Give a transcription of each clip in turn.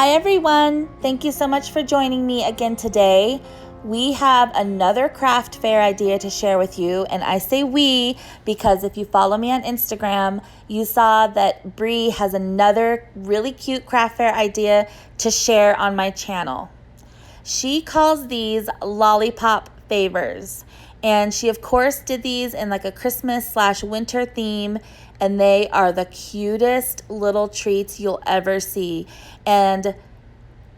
Hi everyone, thank you so much for joining me again today. We have another craft fair idea to share with you, and I say we because if you follow me on Instagram, you saw that Bri has another really cute craft fair idea to share on my channel. She calls these Lollipop favors, and she of course did these in like a Christmas/winter theme, and they are the cutest little treats you'll ever see. And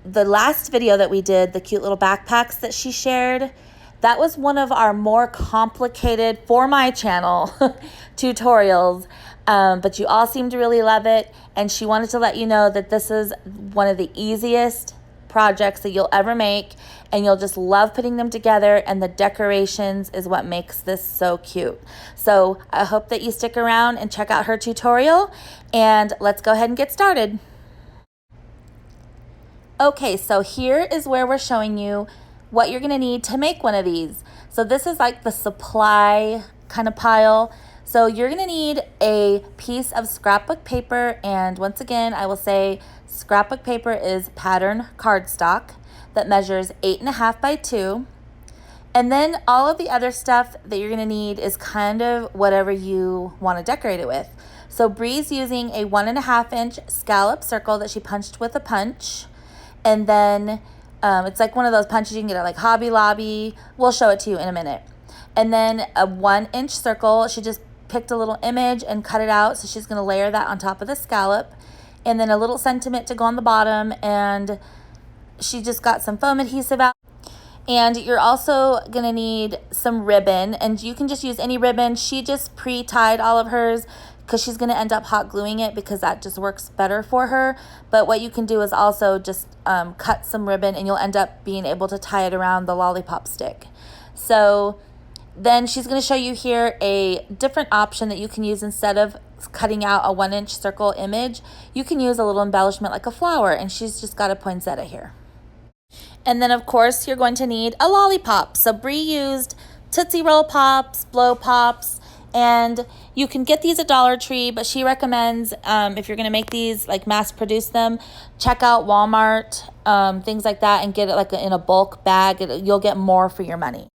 the last video that we did, the cute little backpacks that she shared, that was one of our more complicated, for my channel, tutorials. But you all seem to really love it, and she wanted to let you know that this is one of the easiest projects that you'll ever make, and you'll just love putting them together, and the decorations is what makes this so cute. So I hope that you stick around and check out her tutorial, and let's go ahead and get started. Okay, so here is where we're showing you what you're gonna need to make one of these. So this is like the supply kind of pile. So you're gonna need a piece of scrapbook paper, and once again, I will say scrapbook paper is pattern cardstock that measures 8.5 by 2. And then all of the other stuff that you're gonna need is kind of whatever you wanna decorate it with. So Bri's using a 1.5 inch scallop circle that she punched with a punch. And then it's like one of those punches you can get at like Hobby Lobby. We'll show it to you in a minute. And then a 1 inch circle. She just picked a little image and cut it out. So she's gonna layer that on top of the scallop. And then a little sentiment to go on the bottom. And she just got some foam adhesive out. And you're also gonna need some ribbon. And you can just use any ribbon. She just pre-tied all of hers, because she's going to end up hot gluing it because that just works better for her. But what you can do is also just cut some ribbon, and you'll end up being able to tie it around the lollipop stick. So then she's going to show you here a different option that you can use. Instead of cutting out a 1 inch circle image, you can use a little embellishment like a flower, and she's just got a poinsettia here. And then of course you're going to need a lollipop. So Bri used Tootsie Roll Pops, Blow Pops, and you can get these at Dollar Tree, but she recommends if you're going to make these, like mass produce them, check out Walmart, things like that, and get it like in a bulk bag. You'll get more for your money.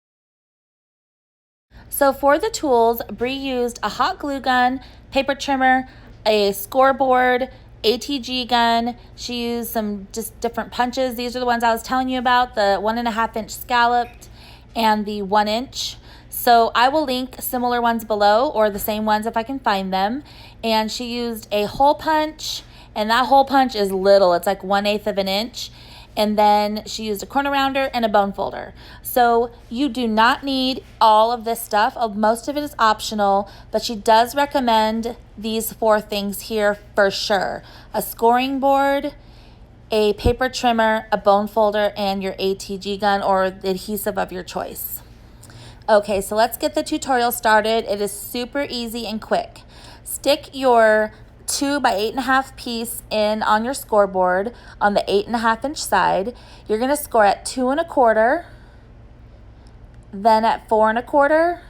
So for the tools, Bri used a hot glue gun, paper trimmer, a scoreboard, ATG gun. She used some just different punches. These are the ones I was telling you about, the 1.5 inch scalloped and the 1 inch. So I will link similar ones below, or the same ones if I can find them. And she used a hole punch, and that hole punch is little. It's like 1/8 of an inch. And then she used a corner rounder and a bone folder. So you do not need all of this stuff. Most of it is optional, but she does recommend these 4 things here for sure: a scoring board, a paper trimmer, a bone folder, and your ATG gun or the adhesive of your choice. Okay, so let's get the tutorial started. It is super easy and quick. Stick your 2 by 8.5 piece in on your scoreboard on the 8.5 inch side. You're gonna score at 2 1/4, then at 4 1/4,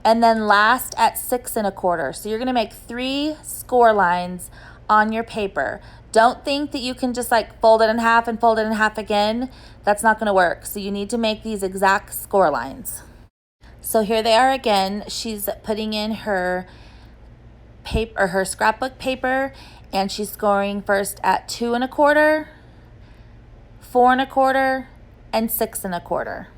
and then last at 6 1/4. So you're gonna make 3 score lines on your paper. Don't think that you can just like fold it in half and fold it in half again. That's not going to work. So you need to make these exact score lines. So here they are again. She's putting in her paper, or her scrapbook paper, and she's scoring first at 2 1/4, 4 1/4, and 6 1/4.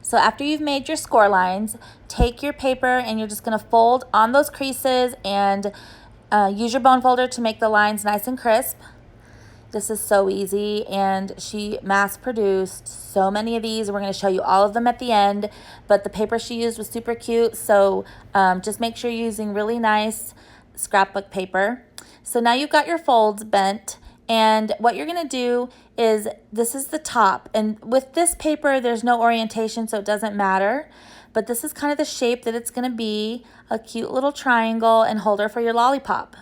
So after you've made your score lines, take your paper and you're just going to fold on those creases and use your bone folder to make the lines nice and crisp. This is so easy, and she mass produced so many of these. We're going to show you all of them at the end, but the paper she used was super cute. So just make sure you're using really nice scrapbook paper. So now you've got your folds bent. And what you're going to do is, this is the top. And with this paper, there's no orientation, so it doesn't matter. But this is kind of the shape that it's going to be, a cute little triangle and holder for your lollipop.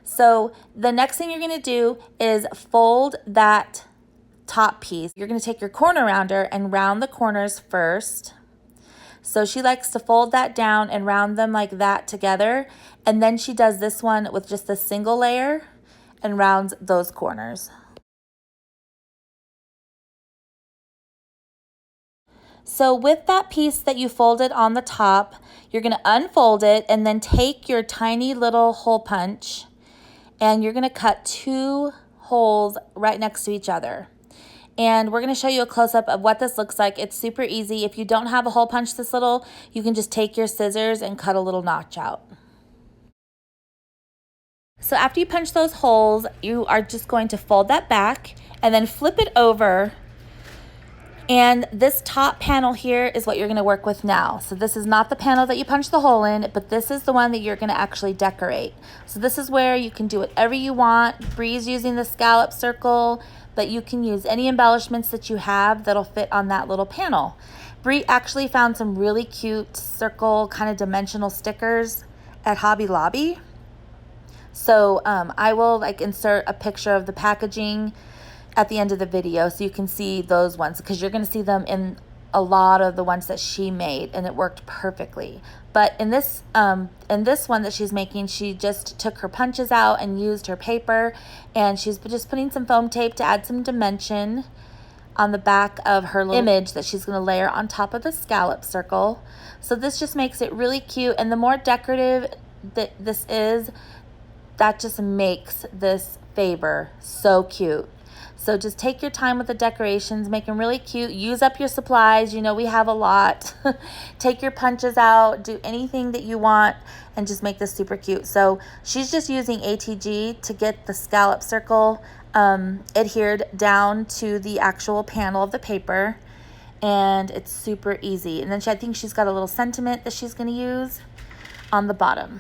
So the next thing you're going to do is fold that top piece. You're going to take your corner rounder and round the corners first. So she likes to fold that down and round them like that together. And then she does this one with just a single layer and rounds those corners. So with that piece that you folded on the top, you're going to unfold it and then take your tiny little hole punch and you're going to cut 2 holes right next to each other. And we're going to show you a close-up of what this looks like. It's super easy. If you don't have a hole punch this little, you can just take your scissors and cut a little notch out. So after you punch those holes, you are just going to fold that back and then flip it over. And this top panel here is what you're going to work with now. So this is not the panel that you punch the hole in, but this is the one that you're going to actually decorate. So this is where you can do whatever you want. Bri's using the scallop circle, but you can use any embellishments that you have that'll fit on that little panel. Bri actually found some really cute circle kind of dimensional stickers at Hobby Lobby. So I will insert a picture of the packaging at the end of the video so you can see those ones, because you're going to see them in a lot of the ones that she made, and it worked perfectly. But in this one that she's making, she just took her punches out and used her paper, and she's just putting some foam tape to add some dimension on the back of her little image that she's going to layer on top of the scallop circle. So this just makes it really cute, and the more decorative that this is, that just makes this favor so cute. So just take your time with the decorations, make them really cute. Use up your supplies. You know we have a lot. Take your punches out, do anything that you want, and just make this super cute. So she's just using ATG to get the scallop circle adhered down to the actual panel of the paper, and it's super easy. And then I think she's got a little sentiment that she's going to use on the bottom.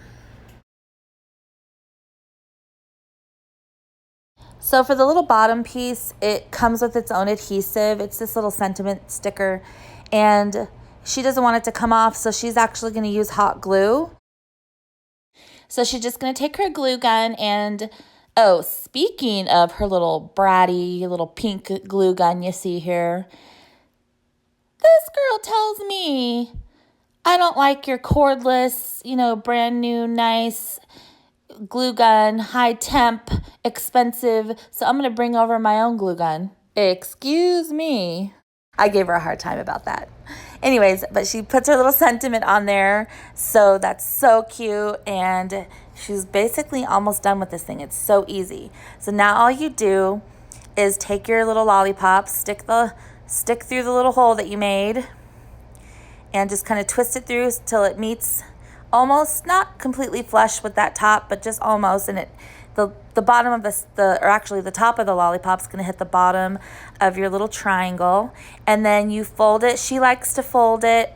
So for the little bottom piece, it comes with its own adhesive. It's this little sentiment sticker, and she doesn't want it to come off, so she's actually going to use hot glue. So she's just going to take her glue gun and, oh, speaking of her little bratty little pink glue gun you see here, this girl tells me, I don't like your cordless, brand new, nice glue gun, high temp, expensive, so I'm going to bring over my own glue gun. Excuse me. I gave her a hard time about that. Anyways, but she puts her little sentiment on there, so that's so cute, and she's basically almost done with this thing. It's so easy. So now all you do is take your little lollipop, stick through the little hole that you made, and just kind of twist it through till it meets almost, not completely flush with that top, but just almost, and the bottom of the top of the lollipop's going to hit the bottom of your little triangle, and then you fold it. She likes to fold it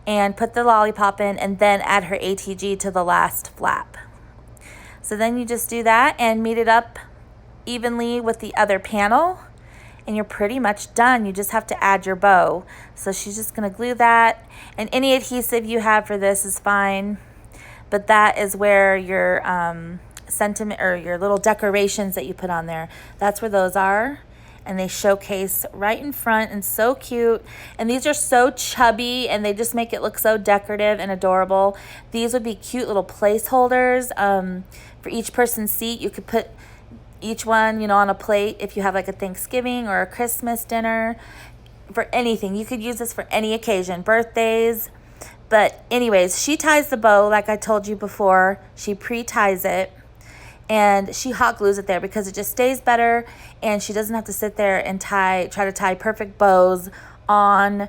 and put the lollipop in and then add her ATG to the last flap. So then you just do that and meet it up evenly with the other panel, and you're pretty much done. You just have to add your bow. So she's just going to glue that, and any adhesive you have for this is fine, but that is where your sentiment or your little decorations that you put on there, that's where those are, and they showcase right in front, and so cute. And these are so chubby, and they just make it look so decorative and adorable. These would be cute little placeholders for each person's seat. You could put each one, on a plate if you have like a Thanksgiving or a Christmas dinner, for anything. You could use this for any occasion, birthdays. But anyways, she ties the bow like I told you before. She pre-ties it, and she hot glues it there because it just stays better, and she doesn't have to sit there and try to tie perfect bows on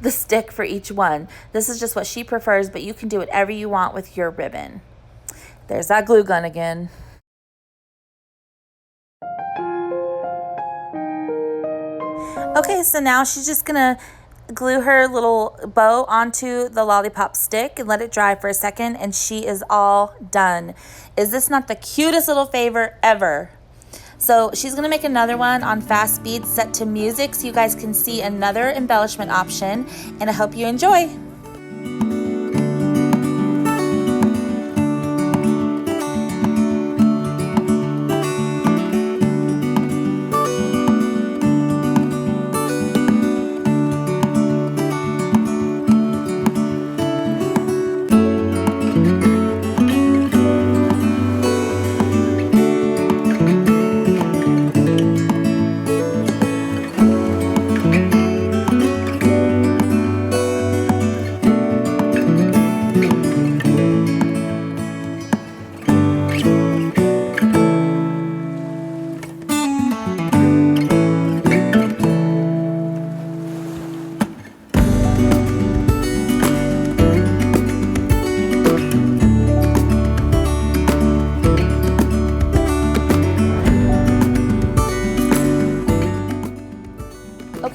the stick for each one. This is just what she prefers, but you can do whatever you want with your ribbon. There's that glue gun again. Okay, so now she's just gonna glue her little bow onto the lollipop stick and let it dry for a second, and she is all done. Is this not the cutest little favor ever? So she's gonna make another one on fast speed set to music so you guys can see another embellishment option, and I hope you enjoy.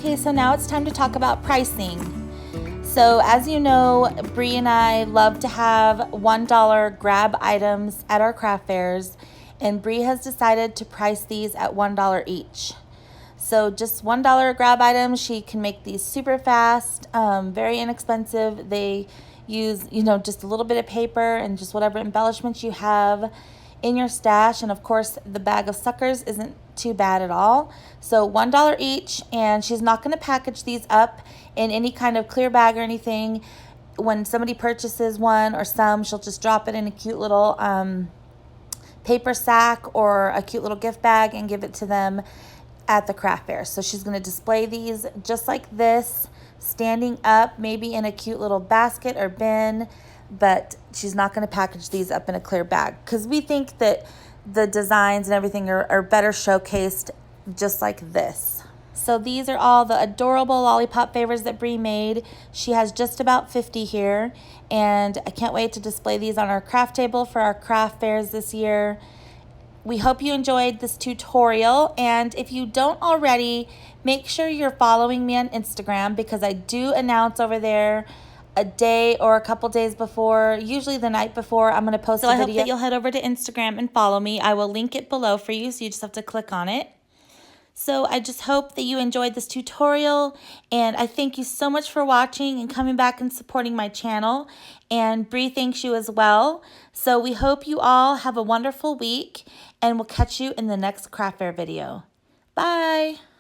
Okay, so now it's time to talk about pricing. So as you know, Bri and I love to have $1 grab items at our craft fairs, and Bri has decided to price these at $1 each. So just $1 grab items. She can make these super fast, very inexpensive. They use, just a little bit of paper and just whatever embellishments you have in your stash. And of course, the bag of suckers isn't too bad at all. So $1 each, and she's not going to package these up in any kind of clear bag or anything. When somebody purchases one or some, she'll just drop it in a cute little paper sack or a cute little gift bag and give it to them at the craft fair. So she's going to display these just like this, standing up, maybe in a cute little basket or bin, but she's not going to package these up in a clear bag because we think that the designs and everything are better showcased just like this. So these are all the adorable lollipop favors that Bri made. She has just about 50 here, and I can't wait to display these on our craft table for our craft fairs this year. We hope you enjoyed this tutorial, and if you don't already, make sure you're following me on Instagram because I do announce over there a day or a couple days before, usually the night before, I'm going to post a video. So I hope that you'll head over to Instagram and follow me. I will link it below for you, so you just have to click on it. So I just hope that you enjoyed this tutorial, and I thank you so much for watching and coming back and supporting my channel, and Bri thanks you as well. So we hope you all have a wonderful week, and we'll catch you in the next craft fair video. Bye!